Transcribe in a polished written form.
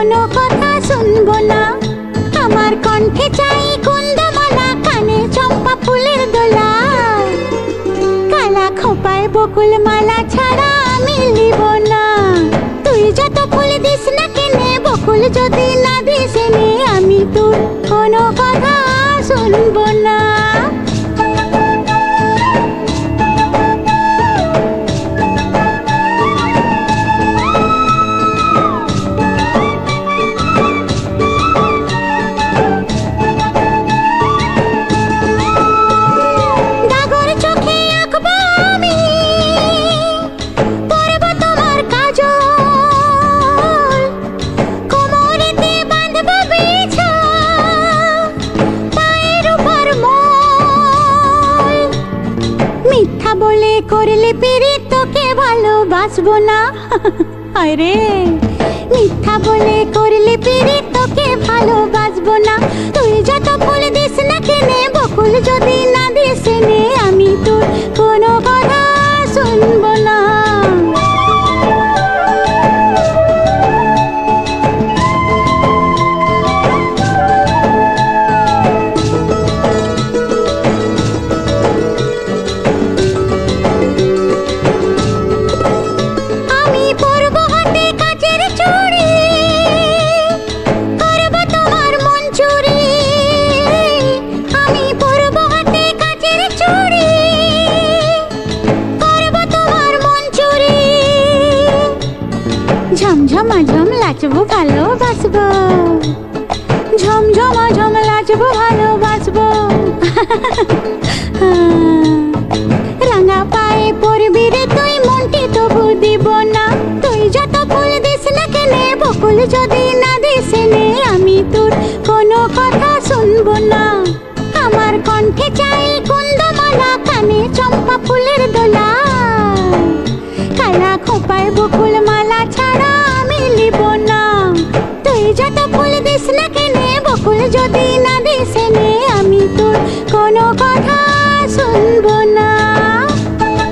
কোনো কথা শুনবো না। আমার কণ্ঠে চাই কুন্দমালা, কানে চম্পা ফুলের দোলা। কালা খোপায় বকুল মালা ছাড়া আমি লিব না। তুই যত ফুল দিস না কেনে, বকুল যদি না দিস এনে, আমি তোর কোনো কথা শুনবো না। মিথ্যা বলে করলে পিরিত, তোকে ভালোবাসবো না। আরে মিথ্যা বলে করলে পিরিত, তোকে ভালোবাসবো না। তুই যত ফুল দিস না কেনে, বকুল যদি না দিস এনে, আমি তোর কোনো কথা শুনবো না। ঝমঝমাঝম লাচবো ভালোবাসবো, ঝমঝমাঝম লাচবো ভালোবাসবো। রাঙা পায়ে পড়বি রে তুই, মনটি তবু দিব না। তুই যত ফুল দিস না কেনে, বকুল যদি না দিস এনে, আমি তোর কোনো কথা শুনবো না। আমার কণ্ঠে চাই কুন্দমালা, কানে চম্পা ফুলের দোলা। কালা খোপায় বকুল মালা